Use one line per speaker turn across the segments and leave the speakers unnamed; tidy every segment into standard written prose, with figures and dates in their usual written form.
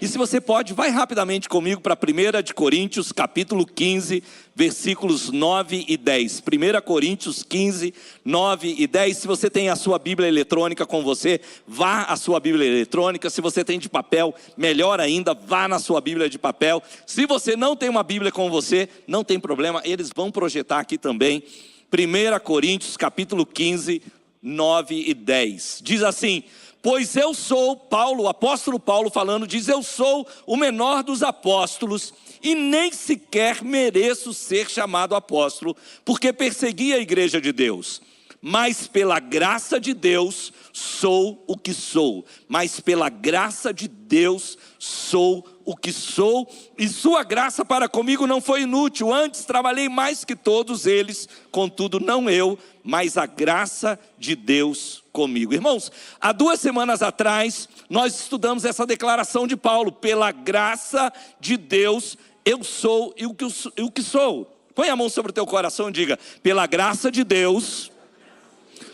E se você pode, vai rapidamente comigo para 1 de Coríntios, capítulo 15, versículos 9 e 10. 1 Coríntios 15, 9 e 10. Se você tem a sua Bíblia eletrônica com você, vá à sua Bíblia eletrônica. Se você tem de papel, melhor ainda, vá na sua Bíblia de papel. Se você não tem uma Bíblia com você, não tem problema, eles vão projetar aqui também. 1 Coríntios, capítulo 15, 9 e 10. Diz assim: pois eu sou, Paulo, o apóstolo Paulo falando, diz: eu sou o menor dos apóstolos e nem sequer mereço ser chamado apóstolo, porque persegui a igreja de Deus. Mas pela graça de Deus sou o que sou. Mas pela graça de Deus sou o que sou. E sua graça para comigo não foi inútil. Antes trabalhei mais que todos eles. Contudo não eu, mas a graça de Deus comigo. Irmãos, há 2 semanas atrás nós estudamos essa declaração de Paulo: pela graça de Deus eu sou e o que sou. Põe a mão sobre o teu coração e diga: pela graça de Deus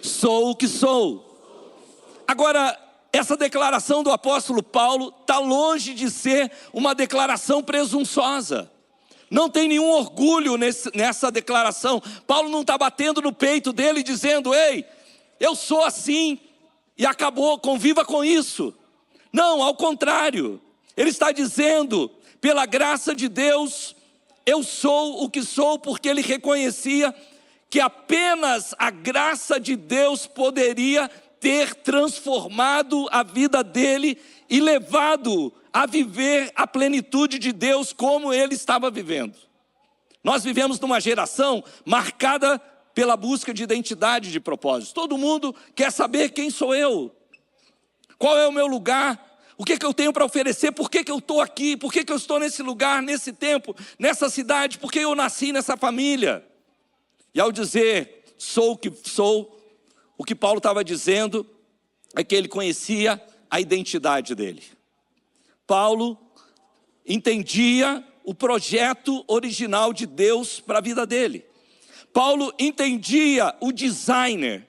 sou o que sou. Agora, essa declaração do apóstolo Paulo está longe de ser uma declaração presunçosa. Não tem nenhum orgulho nessa declaração. Paulo não está batendo no peito dele dizendo: ei, eu sou assim e acabou, conviva com isso. Não, ao contrário. Ele está dizendo: pela graça de Deus eu sou o que sou, porque ele reconhecia que apenas a graça de Deus poderia ter transformado a vida dele e levado a viver a plenitude de Deus como ele estava vivendo. Nós vivemos numa geração marcada pela busca de identidade, de propósito. Todo mundo quer saber quem sou eu, qual é o meu lugar, o que eu tenho para oferecer, por que eu estou aqui, por que eu estou nesse lugar, nesse tempo, nessa cidade, por que eu nasci nessa família. E ao dizer sou o que sou, o que Paulo estava dizendo é que ele conhecia a identidade dele. Paulo entendia o projeto original de Deus para a vida dele. Paulo entendia o designer.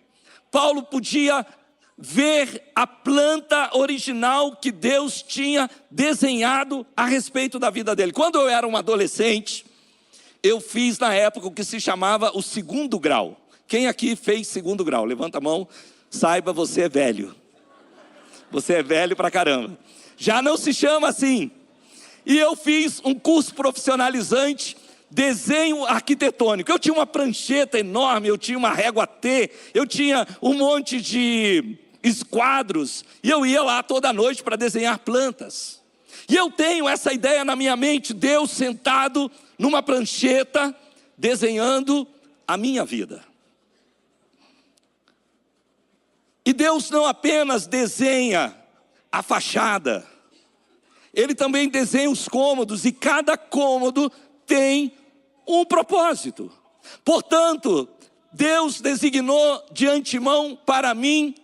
Paulo podia ver a planta original que Deus tinha desenhado a respeito da vida dele. Quando eu era um adolescente, eu fiz na época o que se chamava o 2º grau. Quem aqui fez 2º grau? Levanta a mão, saiba, você é velho. Você é velho pra caramba. Já não se chama assim. E eu fiz um curso profissionalizante, desenho arquitetônico. Eu tinha uma prancheta enorme, eu tinha uma régua T, eu tinha um monte de esquadros, e eu ia lá toda noite para desenhar plantas. E eu tenho essa ideia na minha mente: Deus sentado numa prancheta, desenhando a minha vida. E Deus não apenas desenha a fachada, Ele também desenha os cômodos, e cada cômodo tem um propósito. Portanto, Deus designou de antemão para mim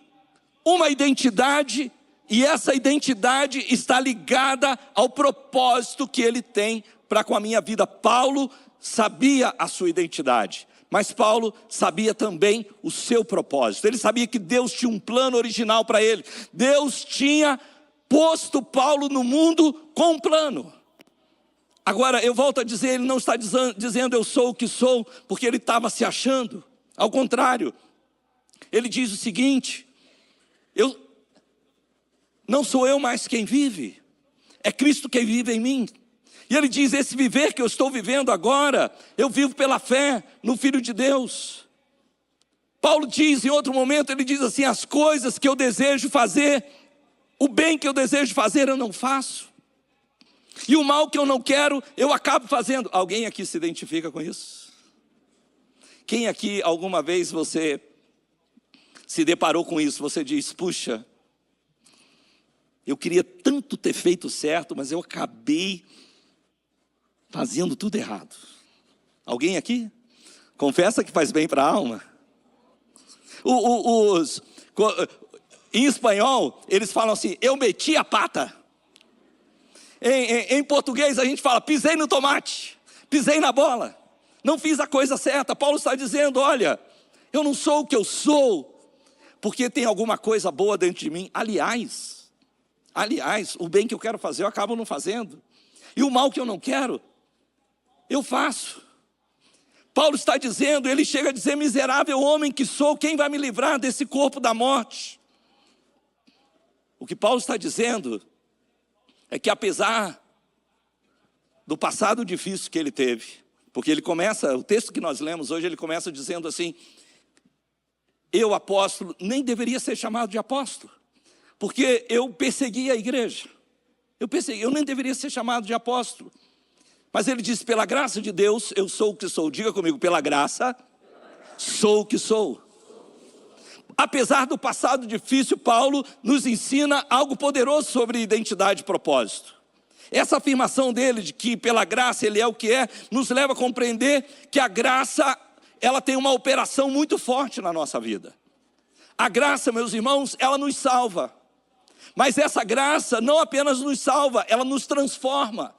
uma identidade, e essa identidade está ligada ao propósito que Ele tem para com a minha vida. Paulo sabia a sua identidade, mas Paulo sabia também o seu propósito. Ele sabia que Deus tinha um plano original para ele. Deus tinha posto Paulo no mundo com um plano. Agora, eu volto a dizer, ele não está dizendo eu sou o que sou, porque ele estava se achando. Ao contrário, ele diz o seguinte: não sou eu mais quem vive, é Cristo quem vive em mim. E ele diz: esse viver que eu estou vivendo agora, eu vivo pela fé no Filho de Deus. Paulo diz em outro momento, ele diz assim: as coisas que eu desejo fazer, o bem que eu desejo fazer, eu não faço. E o mal que eu não quero, eu acabo fazendo. Alguém aqui se identifica com isso? Quem aqui alguma vez você se deparou com isso? Você diz: puxa, eu queria tanto ter feito certo, mas eu acabei fazendo tudo errado. Alguém aqui? Confessa que faz bem para a alma. Em espanhol, eles falam assim: eu meti a pata. Em português a gente fala: pisei no tomate, pisei na bola, não fiz a coisa certa. Paulo está dizendo: olha, eu não sou o que eu sou, porque tem alguma coisa boa dentro de mim. Aliás, Aliás, o bem que eu quero fazer eu acabo não fazendo. E o mal que eu não quero, eu faço. Paulo está dizendo, ele chega a dizer: miserável homem que sou, quem vai me livrar desse corpo da morte? O que Paulo está dizendo é que apesar do passado difícil que ele teve, porque ele começa, o texto que nós lemos hoje, ele começa dizendo assim: eu, apóstolo, nem deveria ser chamado de apóstolo, porque eu persegui a igreja. Eu nem deveria ser chamado de apóstolo. Mas ele diz: pela graça de Deus, eu sou o que sou. Diga comigo: pela graça, sou o que sou. Apesar do passado difícil, Paulo nos ensina algo poderoso sobre identidade e propósito. Essa afirmação dele de que pela graça ele é o que é, nos leva a compreender que a graça, ela tem uma operação muito forte na nossa vida. A graça, meus irmãos, ela nos salva. Mas essa graça não apenas nos salva, ela nos transforma.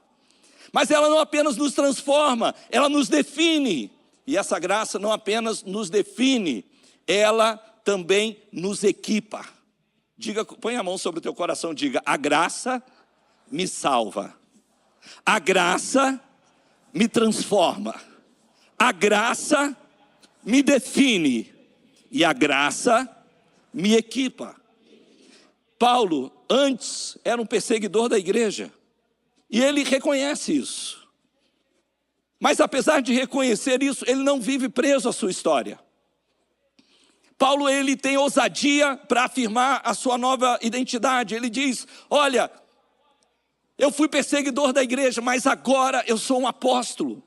Mas ela não apenas nos transforma, ela nos define. E essa graça não apenas nos define, ela também nos equipa. Diga, põe a mão sobre o teu coração, diga: a graça me salva. A graça me transforma. A graça me define. E a graça me equipa. Paulo, antes, era um perseguidor da igreja. E ele reconhece isso. Mas apesar de reconhecer isso, ele não vive preso à sua história. Paulo, ele tem ousadia para afirmar a sua nova identidade. Ele diz: olha, eu fui perseguidor da igreja, mas agora eu sou um apóstolo.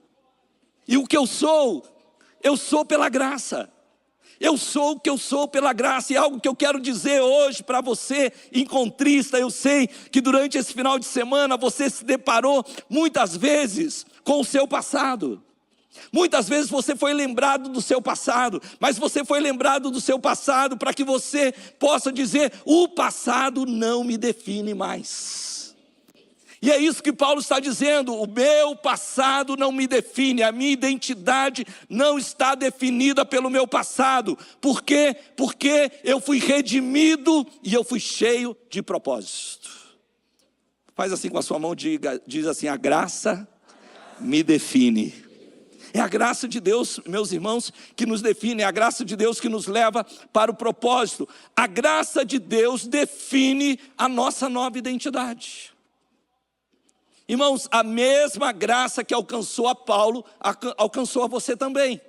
E o que eu sou pela graça. Eu sou o que eu sou pela graça. E algo que eu quero dizer hoje para você, encontrista, eu sei que durante esse final de semana você se deparou muitas vezes com o seu passado. Muitas vezes você foi lembrado do seu passado, mas você foi lembrado do seu passado para que você possa dizer: o passado não me define mais. E é isso que Paulo está dizendo: o meu passado não me define, a minha identidade não está definida pelo meu passado. Por quê? Porque eu fui redimido e eu fui cheio de propósito. Faz assim com a sua mão, diz assim: a graça me define. É a graça de Deus, meus irmãos, que nos define, é a graça de Deus que nos leva para o propósito. A graça de Deus define a nossa nova identidade. Irmãos, a mesma graça que alcançou a Paulo, alcançou a você também.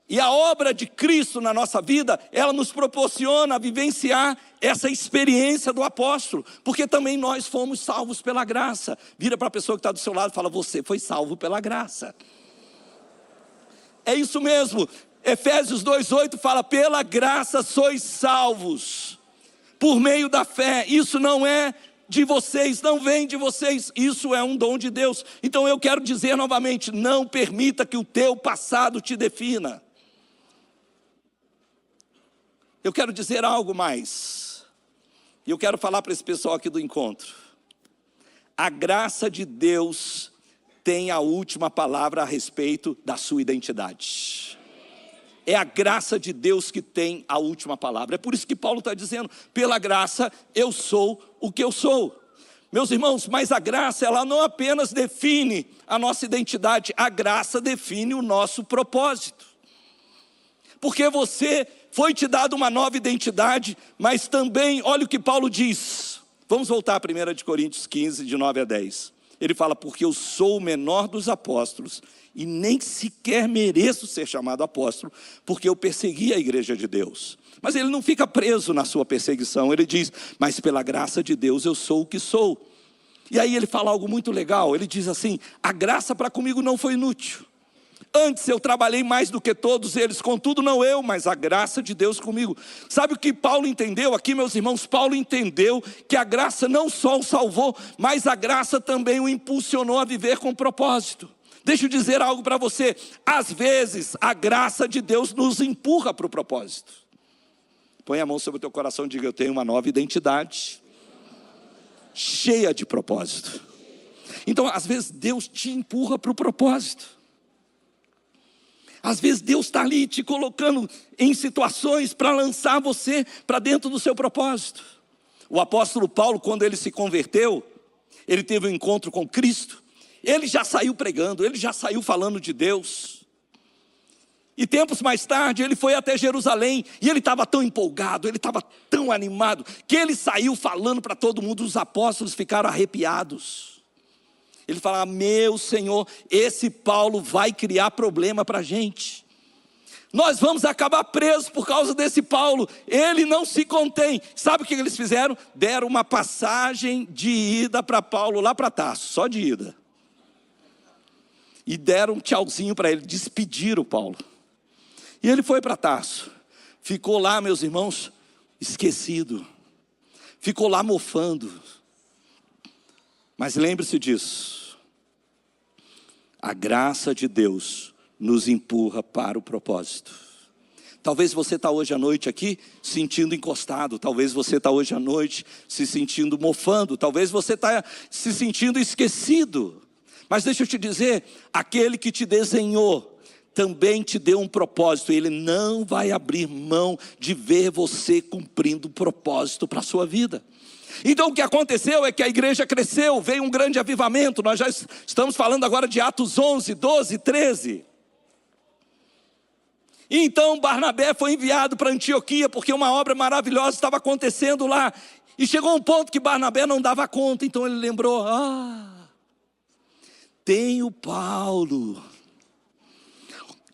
E a obra de Cristo na nossa vida, ela nos proporciona vivenciar essa experiência do apóstolo, porque também nós fomos salvos pela graça. Vira para a pessoa que está do seu lado e fala: você foi salvo pela graça. É isso mesmo. Efésios 2:8 fala: pela graça sois salvos, por meio da fé. Isso não é de vocês, não vem de vocês, isso é um dom de Deus. Então eu quero dizer novamente: não permita que o teu passado te defina. Eu quero dizer algo mais, e eu quero falar para esse pessoal aqui do encontro. A graça de Deus tem a última palavra a respeito da sua identidade. É a graça de Deus que tem a última palavra. É por isso que Paulo está dizendo: pela graça eu sou o que eu sou. Meus irmãos, mas a graça, ela não apenas define a nossa identidade, a graça define o nosso propósito. Porque você foi te dado uma nova identidade, mas também, olha o que Paulo diz. Vamos voltar a 1 Coríntios 15, de 9 a 10. Ele fala: porque eu sou o menor dos apóstolos e nem sequer mereço ser chamado apóstolo, porque eu persegui a igreja de Deus. Mas ele não fica preso na sua perseguição. Ele diz: mas pela graça de Deus eu sou o que sou. E aí ele fala algo muito legal. Ele diz assim: a graça para comigo não foi inútil. Antes eu trabalhei mais do que todos eles, contudo não eu, mas a graça de Deus comigo. Sabe o que Paulo entendeu aqui, meus irmãos? Paulo entendeu que a graça não só o salvou, mas a graça também o impulsionou a viver com propósito. Deixa eu dizer algo para você: às vezes a graça de Deus nos empurra para o propósito. Põe a mão sobre o teu coração e diga: eu tenho uma nova identidade, cheia de propósito. Então às vezes Deus te empurra para o propósito. Às vezes Deus está ali te colocando em situações para lançar você para dentro do seu propósito. O apóstolo Paulo, quando ele se converteu, ele teve um encontro com Cristo, ele já saiu pregando, ele já saiu falando de Deus. E tempos mais tarde, ele foi até Jerusalém, e ele estava tão empolgado, ele estava tão animado, que ele saiu falando para todo mundo, os apóstolos ficaram arrepiados. Ele falava: meu Senhor, esse Paulo vai criar problema para a gente. Nós vamos acabar presos por causa desse Paulo. Ele não se contém. Sabe o que eles fizeram? Deram uma passagem de ida para Paulo, lá para Tarso, só de ida. E deram um tchauzinho para ele, despediram Paulo. E ele foi para Tarso. Ficou lá, meus irmãos, esquecido. Ficou lá mofando. Mas lembre-se disso. A graça de Deus nos empurra para o propósito. Talvez você está hoje à noite aqui sentindo encostado. Talvez você está hoje à noite se sentindo mofando. Talvez você está se sentindo esquecido. Mas deixa eu te dizer, aquele que te desenhou também te deu um propósito. Ele não vai abrir mão de ver você cumprindo o propósito para a sua vida. Então o que aconteceu é que a igreja cresceu, veio um grande avivamento. Nós já estamos falando agora de Atos 11, 12, 13. E então Barnabé foi enviado para Antioquia, porque uma obra maravilhosa estava acontecendo lá. E chegou um ponto que Barnabé não dava conta, então ele lembrou: tem o Paulo,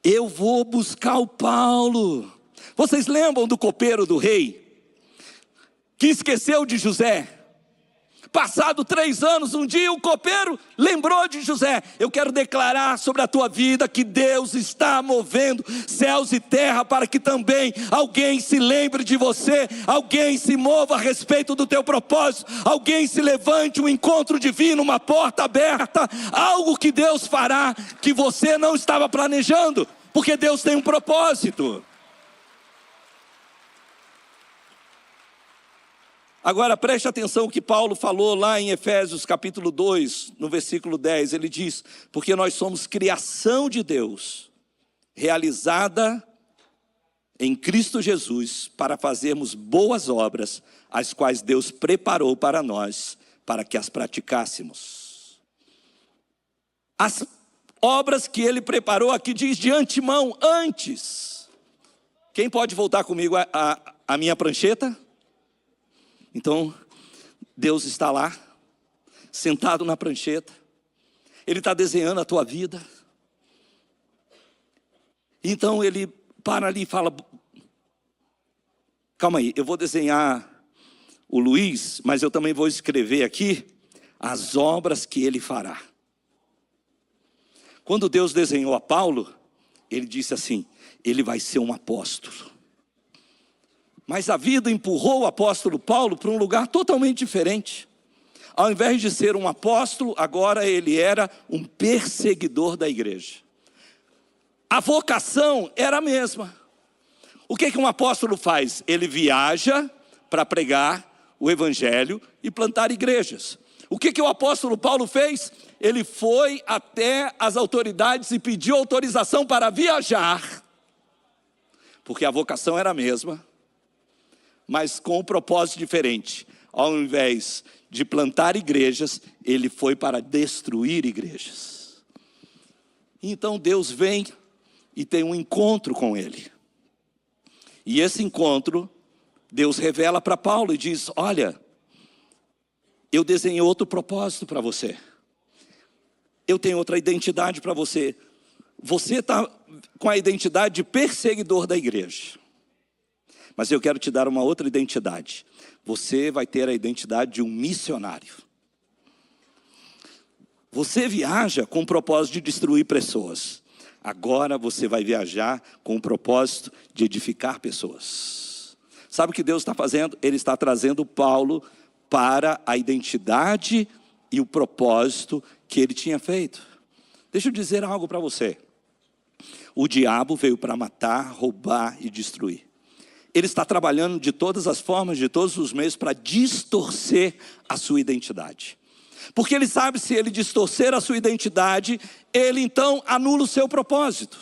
eu vou buscar o Paulo. Vocês lembram do copeiro do rei, que esqueceu de José? Passado 3 anos, um dia o copeiro lembrou de José. Eu quero declarar sobre a tua vida que Deus está movendo céus e terra para que também alguém se lembre de você, alguém se mova a respeito do teu propósito, alguém se levante, um encontro divino, uma porta aberta, algo que Deus fará que você não estava planejando, porque Deus tem um propósito. Agora preste atenção o que Paulo falou lá em Efésios capítulo 2, no versículo 10, ele diz: porque nós somos criação de Deus, realizada em Cristo Jesus, para fazermos boas obras, as quais Deus preparou para nós, para que as praticássemos. As obras que ele preparou, aqui diz de antemão, antes. Quem pode voltar comigo a minha prancheta? Então, Deus está lá, sentado na prancheta, Ele está desenhando a tua vida. Então Ele para ali e fala: calma aí, eu vou desenhar o Luiz, mas eu também vou escrever aqui as obras que ele fará. Quando Deus desenhou a Paulo, Ele disse assim: ele vai ser um apóstolo. Mas a vida empurrou o apóstolo Paulo para um lugar totalmente diferente. Ao invés de ser um apóstolo, agora ele era um perseguidor da igreja. A vocação era a mesma. O que um apóstolo faz? Ele viaja para pregar o evangelho e plantar igrejas. O que o apóstolo Paulo fez? Ele foi até as autoridades e pediu autorização para viajar, porque a vocação era a mesma, mas com um propósito diferente. Ao invés de plantar igrejas, ele foi para destruir igrejas. Então Deus vem e tem um encontro com ele. E esse encontro, Deus revela para Paulo e diz: olha, eu desenhei outro propósito para você. Eu tenho outra identidade para você. Você está com a identidade de perseguidor da igreja. Mas eu quero te dar uma outra identidade. Você vai ter a identidade de um missionário. Você viaja com o propósito de destruir pessoas. Agora você vai viajar com o propósito de edificar pessoas. Sabe o que Deus está fazendo? Ele está trazendo Paulo para a identidade e o propósito que ele tinha feito. Deixa eu dizer algo para você. O diabo veio para matar, roubar e destruir. Ele está trabalhando de todas as formas, de todos os meios, para distorcer a sua identidade. Porque ele sabe, se ele distorcer a sua identidade, ele então anula o seu propósito.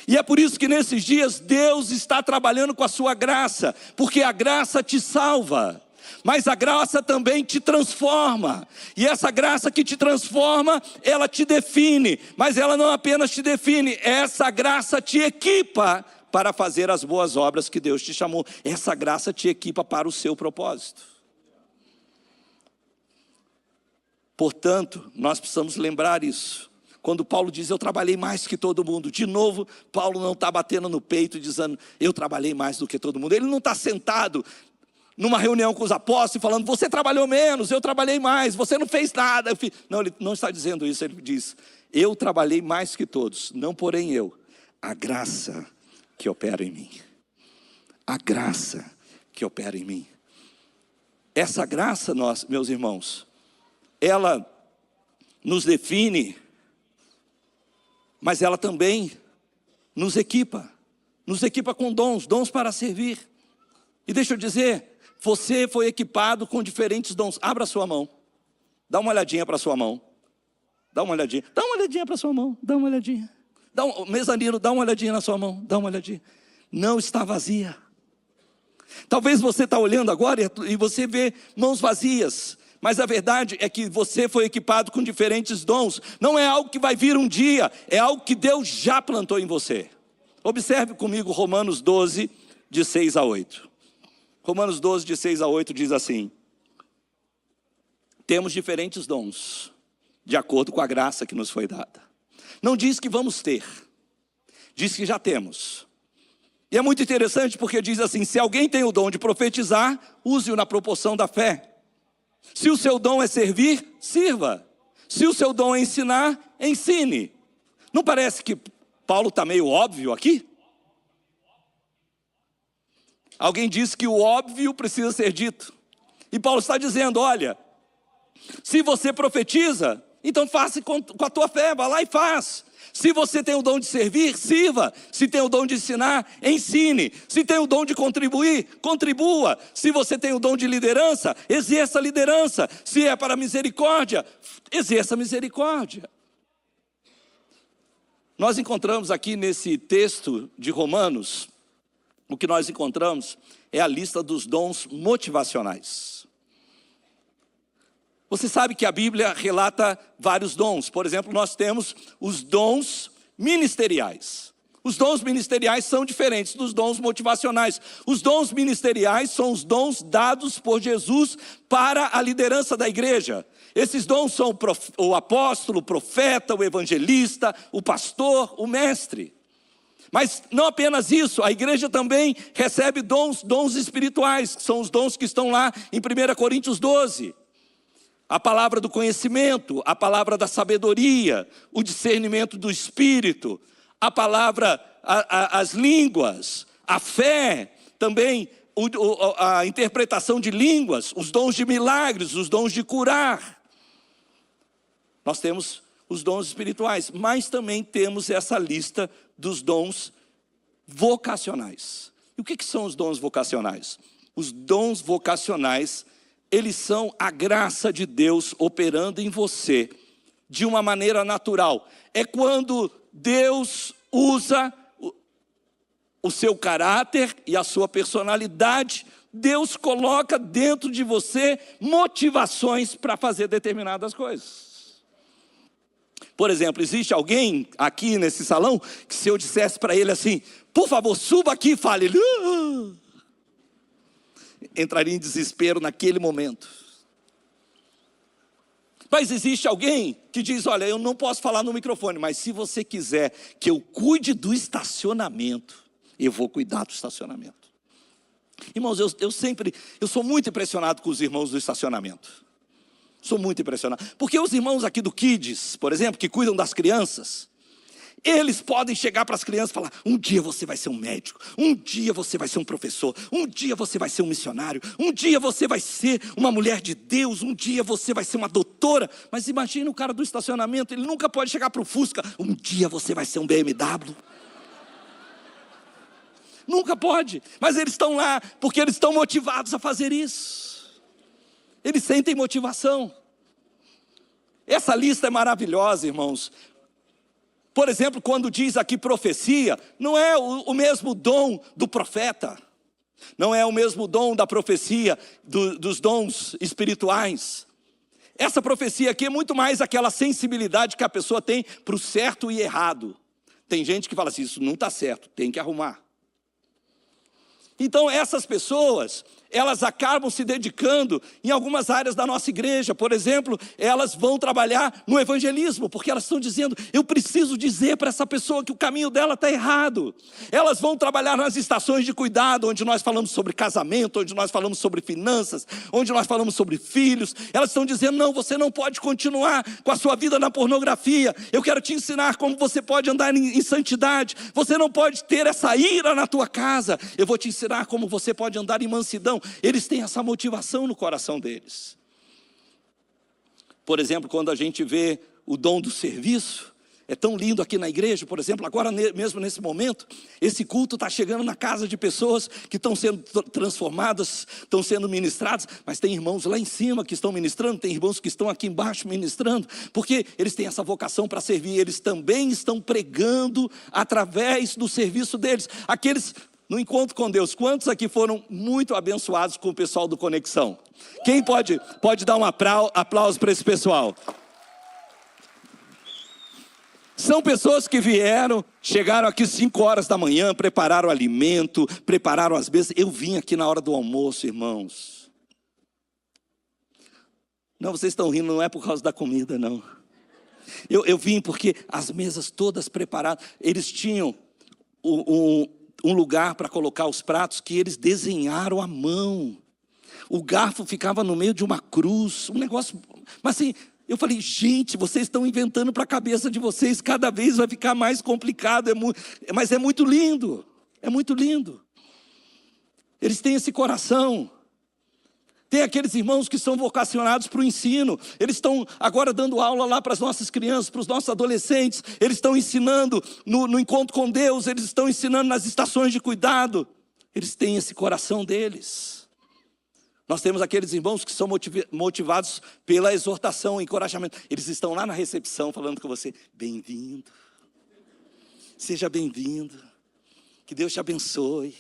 E é por isso que nesses dias Deus está trabalhando com a sua graça, porque a graça te salva. Mas a graça também te transforma. E essa graça que te transforma, ela te define. Mas ela não apenas te define, essa graça te equipa para fazer as boas obras que Deus te chamou. Essa graça te equipa para o seu propósito. Portanto, nós precisamos lembrar isso. Quando Paulo diz, eu trabalhei mais que todo mundo. De novo, Paulo não está batendo no peito dizendo, eu trabalhei mais do que todo mundo. Ele não está sentado numa reunião com os apóstolos falando, você trabalhou menos, eu trabalhei mais, você não fez nada. Não, ele não está dizendo isso, ele diz, eu trabalhei mais que todos, não porém eu, a graça que opera em mim. A graça que opera em mim. Essa graça, meus irmãos, ela nos define, mas ela também nos equipa com dons para servir. E deixa eu dizer, você foi equipado com diferentes dons. Abra a sua mão, dá uma olhadinha para a sua mão, dá uma olhadinha para a sua mão, dá uma olhadinha. Mezanino, dá uma olhadinha na sua mão, dá uma olhadinha. Não está vazia. Talvez você está olhando agora e você vê mãos vazias. Mas a verdade é que você foi equipado com diferentes dons. Não é algo que vai vir um dia, é algo que Deus já plantou em você. Observe comigo Romanos 12, de 6 a 8. Romanos 12, de 6 a 8 diz assim: temos diferentes dons, de acordo com a graça que nos foi dada. Não diz que vamos ter, diz que já temos. E é muito interessante porque diz assim, se alguém tem o dom de profetizar, use-o na proporção da fé. Se o seu dom é servir, sirva. Se o seu dom é ensinar, ensine. Não parece que Paulo está meio óbvio aqui? Alguém disse que o óbvio precisa ser dito. E Paulo está dizendo, olha, se você profetiza, então faça com a tua fé, vá lá e faz. Se você tem o dom de servir, sirva. Se tem o dom de ensinar, ensine. Se tem o dom de contribuir, contribua. Se você tem o dom de liderança, exerça a liderança. Se é para misericórdia, exerça a misericórdia. Nós encontramos aqui nesse texto de Romanos, o que nós encontramos é a lista dos dons motivacionais. Você sabe que a Bíblia relata vários dons. Por exemplo, nós temos os dons ministeriais. Os dons ministeriais são diferentes dos dons motivacionais. Os dons ministeriais são os dons dados por Jesus para a liderança da igreja. Esses dons são o apóstolo, o profeta, o evangelista, o pastor, o mestre. Mas não apenas isso, a igreja também recebe dons espirituais, que são os dons que estão lá em 1 Coríntios 12. A palavra do conhecimento, a palavra da sabedoria, o discernimento do espírito, a palavra, as línguas, a fé, também a interpretação de línguas, os dons de milagres, os dons de curar. Nós temos os dons espirituais, mas também temos essa lista dos dons vocacionais. E o que são os dons vocacionais? Os dons vocacionais, eles são a graça de Deus operando em você de uma maneira natural. É quando Deus usa o seu caráter e a sua personalidade, Deus coloca dentro de você motivações para fazer determinadas coisas. Por exemplo, existe alguém aqui nesse salão que se eu dissesse para ele assim, por favor, suba aqui e fale, entraria em desespero naquele momento. Mas existe alguém que diz, olha, eu não posso falar no microfone, mas se você quiser que eu cuide do estacionamento, eu vou cuidar do estacionamento. Irmãos, eu sou muito impressionado com os irmãos do estacionamento. Sou muito impressionado. Porque os irmãos aqui do Kids, por exemplo, que cuidam das crianças, eles podem chegar para as crianças e falar, um dia você vai ser um médico, um dia você vai ser um professor, um dia você vai ser um missionário, um dia você vai ser uma mulher de Deus, um dia você vai ser uma doutora. Mas imagina o cara do estacionamento, ele nunca pode chegar para o Fusca, um dia você vai ser um BMW. Nunca pode, mas eles estão lá porque eles estão motivados a fazer isso. Eles sentem motivação. Essa lista é maravilhosa, irmãos. Por exemplo, quando diz aqui profecia, não é o mesmo dom do profeta. Não é o mesmo dom da profecia, dos dons espirituais. Essa profecia aqui é muito mais aquela sensibilidade que a pessoa tem para o certo e errado. Tem gente que fala assim, isso não está certo, tem que arrumar. Então essas pessoas, elas acabam se dedicando em algumas áreas da nossa igreja. Por exemplo, elas vão trabalhar no evangelismo, porque elas estão dizendo, eu preciso dizer para essa pessoa que o caminho dela está errado. Elas vão trabalhar nas estações de cuidado, onde nós falamos sobre casamento, onde nós falamos sobre finanças, onde nós falamos sobre filhos. Elas estão dizendo, não, você não pode continuar com a sua vida na pornografia. Eu quero te ensinar como você pode andar em santidade. Você não pode ter essa ira na tua casa. Eu vou te ensinar como você pode andar em mansidão. Eles têm essa motivação no coração deles. Por exemplo, quando a gente vê o dom do serviço, é tão lindo aqui na igreja, por exemplo, agora mesmo nesse momento, esse culto está chegando na casa de pessoas que estão sendo transformadas, estão sendo ministradas, mas tem irmãos lá em cima que estão ministrando, tem irmãos que estão aqui embaixo ministrando, porque eles têm essa vocação para servir, eles também estão pregando através do serviço deles. Aqueles no encontro com Deus, quantos aqui foram muito abençoados com o pessoal do Conexão? Quem pode dar um aplauso para esse pessoal? São pessoas que vieram, chegaram aqui 5 horas da manhã, prepararam o alimento, prepararam as mesas. Eu vim aqui na hora do almoço, irmãos. Não, vocês estão rindo, não é por causa da comida, não. Eu vim porque as mesas todas preparadas, eles tinham um lugar para colocar os pratos que eles desenharam à mão. O garfo ficava no meio de uma cruz, um negócio, mas assim, eu falei, gente, vocês estão inventando para a cabeça de vocês, cada vez vai ficar mais complicado, mas é muito lindo, é muito lindo. Eles têm esse coração. Tem aqueles irmãos que são vocacionados para o ensino. Eles estão agora dando aula lá para as nossas crianças, para os nossos adolescentes. Eles estão ensinando no encontro com Deus. Eles estão ensinando nas estações de cuidado. Eles têm esse coração deles. Nós temos aqueles irmãos que são motivados pela exortação, encorajamento. Eles estão lá na recepção falando com você. Bem-vindo. Seja bem-vindo. Que Deus te abençoe.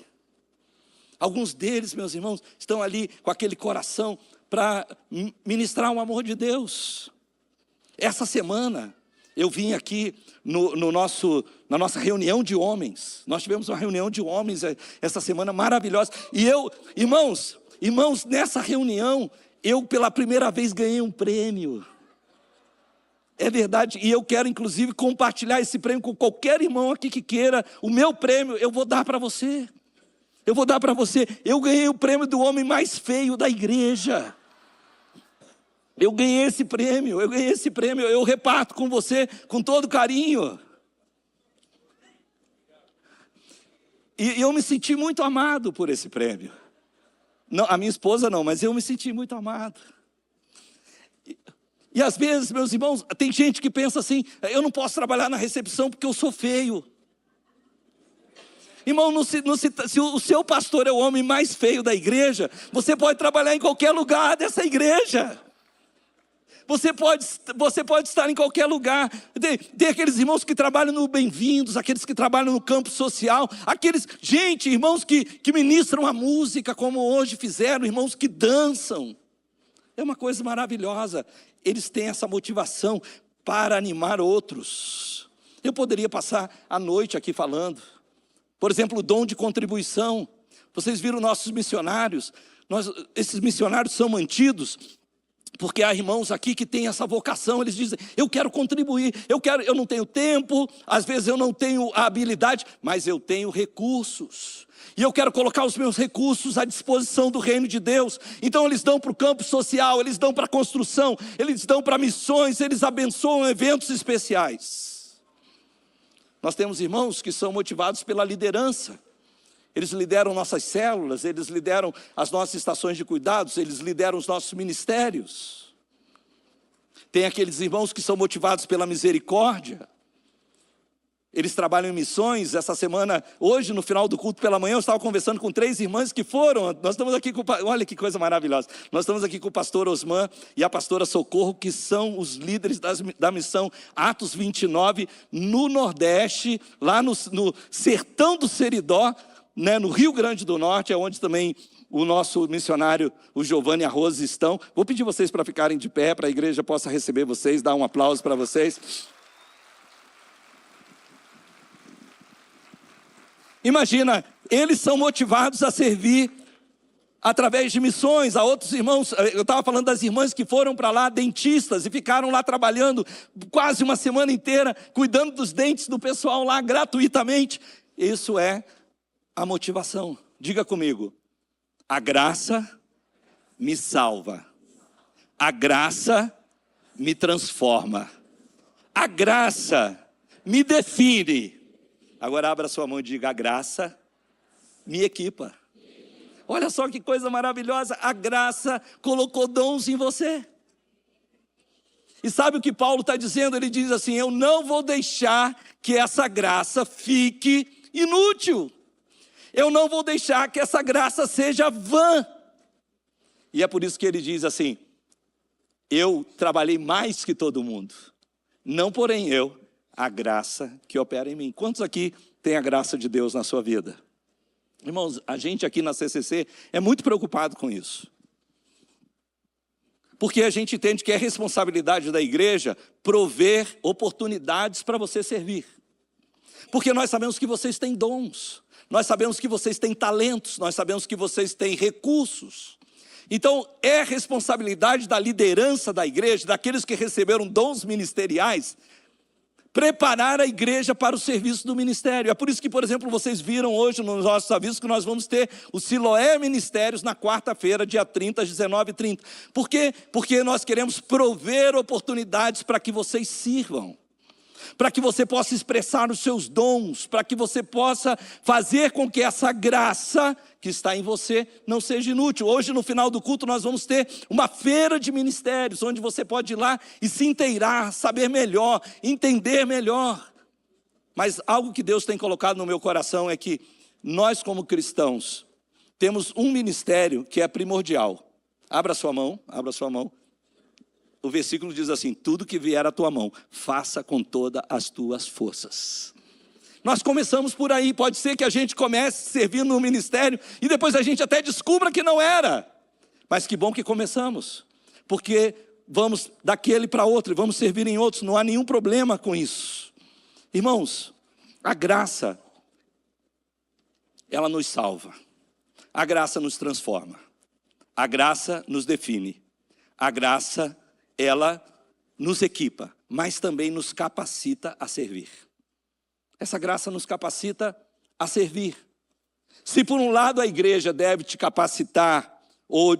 Alguns deles, meus irmãos, estão ali com aquele coração para ministrar o amor de Deus. Essa semana, eu vim aqui na nossa reunião de homens. Nós tivemos uma reunião de homens essa semana maravilhosa. E irmãos, nessa reunião, eu pela primeira vez ganhei um prêmio. É verdade, e eu quero inclusive compartilhar esse prêmio com qualquer irmão aqui que queira. O meu prêmio eu vou dar para você. Eu vou dar para você. Eu ganhei o prêmio do homem mais feio da igreja. Eu ganhei esse prêmio. Eu reparto com você com todo carinho. E eu me senti muito amado por esse prêmio. Não, a minha esposa não, mas eu me senti muito amado. E às vezes, meus irmãos, tem gente que pensa assim, eu não posso trabalhar na recepção porque eu sou feio. Irmão, se o seu pastor é o homem mais feio da igreja, você pode trabalhar em qualquer lugar dessa igreja. Você pode estar em qualquer lugar. Tem aqueles irmãos que trabalham no Bem-vindos, aqueles que trabalham no campo social, irmãos que ministram a música, como hoje fizeram, irmãos que dançam. É uma coisa maravilhosa. Eles têm essa motivação para animar outros. Eu poderia passar a noite aqui falando. Por exemplo, o dom de contribuição. Vocês viram nossos missionários? Esses missionários são mantidos porque há irmãos aqui que têm essa vocação. Eles dizem, eu quero contribuir, eu não tenho tempo, às vezes eu não tenho a habilidade, mas eu tenho recursos. E eu quero colocar os meus recursos à disposição do reino de Deus. Então eles dão para o campo social, eles dão para a construção, eles dão para missões, eles abençoam eventos especiais. Nós temos irmãos que são motivados pela liderança. Eles lideram nossas células, eles lideram as nossas estações de cuidados, eles lideram os nossos ministérios. Tem aqueles irmãos que são motivados pela misericórdia. Eles trabalham em missões. Essa semana, hoje no final do culto pela manhã, eu estava conversando com 3 irmãs que foram. Nós estamos aqui olha que coisa maravilhosa. Nós estamos aqui com o pastor Osman e a pastora Socorro, que são os líderes da missão Atos 29, no Nordeste, lá no sertão do Seridó, né, no Rio Grande do Norte, é onde também o nosso missionário, o Giovanni e a Rose estão. Vou pedir vocês para ficarem de pé, para a igreja possa receber vocês, dar um aplauso para vocês. Imagina, eles são motivados a servir através de missões a outros irmãos. Eu estava falando das irmãs que foram para lá, dentistas, e ficaram lá trabalhando quase uma semana inteira, cuidando dos dentes do pessoal lá gratuitamente. Isso é a motivação. Diga comigo: a graça me salva, a graça me transforma, a graça me define. Agora abra sua mão e diga: a graça me equipa. Olha só que coisa maravilhosa, a graça colocou dons em você. E sabe o que Paulo está dizendo? Ele diz assim: eu não vou deixar que essa graça fique inútil. Eu não vou deixar que essa graça seja vã. E é por isso que ele diz assim: eu trabalhei mais que todo mundo, não porém eu, a graça que opera em mim. Quantos aqui tem a graça de Deus na sua vida? Irmãos, a gente aqui na CCC é muito preocupado com isso. Porque a gente entende que é responsabilidade da igreja prover oportunidades para você servir. Porque nós sabemos que vocês têm dons, nós sabemos que vocês têm talentos, nós sabemos que vocês têm recursos. Então, é responsabilidade da liderança da igreja, daqueles que receberam dons ministeriais, preparar a igreja para o serviço do ministério. É por isso que, por exemplo, vocês viram hoje nos nossos avisos que nós vamos ter o Siloé Ministérios na quarta-feira, dia 30, às 19h30. Por quê? Porque nós queremos prover oportunidades para que vocês sirvam, para que você possa expressar os seus dons, para que você possa fazer com que essa graça que está em você não seja inútil. Hoje, no final do culto, nós vamos ter uma feira de ministérios, onde você pode ir lá e se inteirar, saber melhor, entender melhor. Mas algo que Deus tem colocado no meu coração é que nós, como cristãos, temos um ministério que é primordial. Abra sua mão, abra sua mão. O versículo diz assim: tudo que vier à tua mão, faça com todas as tuas forças. Nós começamos por aí. Pode ser que a gente comece servindo no ministério e depois a gente até descubra que não era. Mas que bom que começamos, porque vamos daquele para outro e vamos servir em outros. Não há nenhum problema com isso. Irmãos, a graça, ela nos salva. A graça nos transforma. A graça nos define. A graça, ela nos equipa, mas também nos capacita a servir. Essa graça nos capacita a servir. Se por um lado a igreja deve te capacitar, ou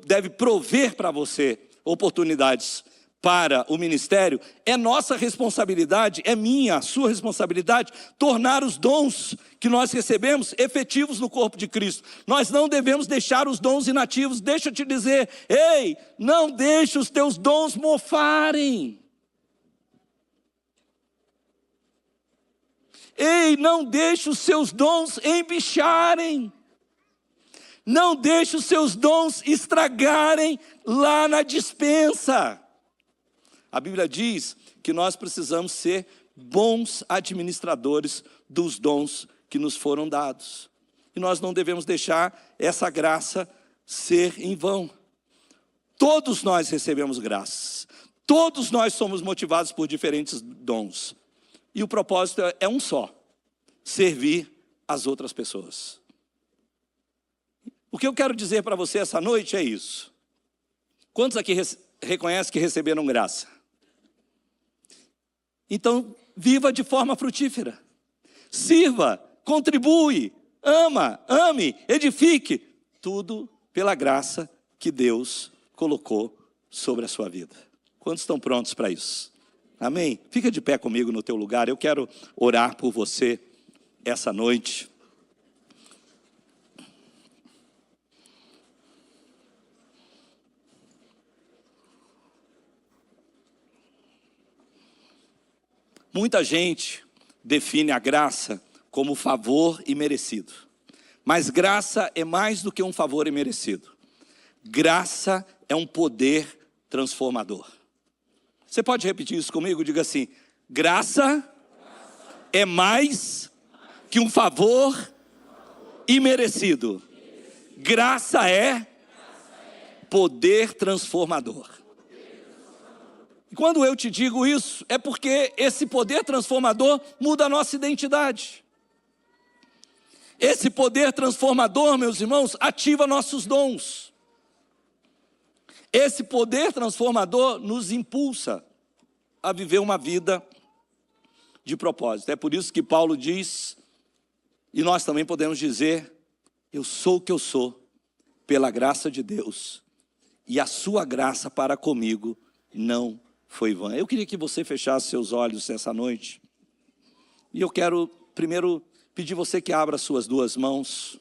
deve prover para você oportunidades para o ministério, é nossa responsabilidade, é minha, a sua responsabilidade, tornar os dons que nós recebemos efetivos no corpo de Cristo. Nós não devemos deixar os dons inativos. Deixa eu te dizer, ei, não deixe os teus dons mofarem. Ei, não deixe os seus dons embicharem. Não deixe os seus dons estragarem lá na despensa. A Bíblia diz que nós precisamos ser bons administradores dos dons que nos foram dados. E nós não devemos deixar essa graça ser em vão. Todos nós recebemos graças. Todos nós somos motivados por diferentes dons. E o propósito é um só: servir as outras pessoas. O que eu quero dizer para você essa noite é isso. Quantos aqui reconhecem que receberam graça? Então, viva de forma frutífera. Sirva, contribui, ame, edifique. Tudo pela graça que Deus colocou sobre a sua vida. Quantos estão prontos para isso? Amém? Fica de pé comigo no teu lugar. Eu quero orar por você essa noite. Muita gente define a graça como favor imerecido. Mas graça é mais do que um favor imerecido. Graça é um poder transformador. Você pode repetir isso comigo? Diga assim: graça é mais que um favor imerecido. Graça é poder transformador. E quando eu te digo isso, é porque esse poder transformador muda a nossa identidade. Esse poder transformador, meus irmãos, ativa nossos dons. Esse poder transformador nos impulsa a viver uma vida de propósito. É por isso que Paulo diz, e nós também podemos dizer, eu sou o que eu sou, pela graça de Deus, e a sua graça para comigo não foi vã. Eu queria que você fechasse seus olhos essa noite, e eu quero primeiro pedir você que abra suas duas mãos.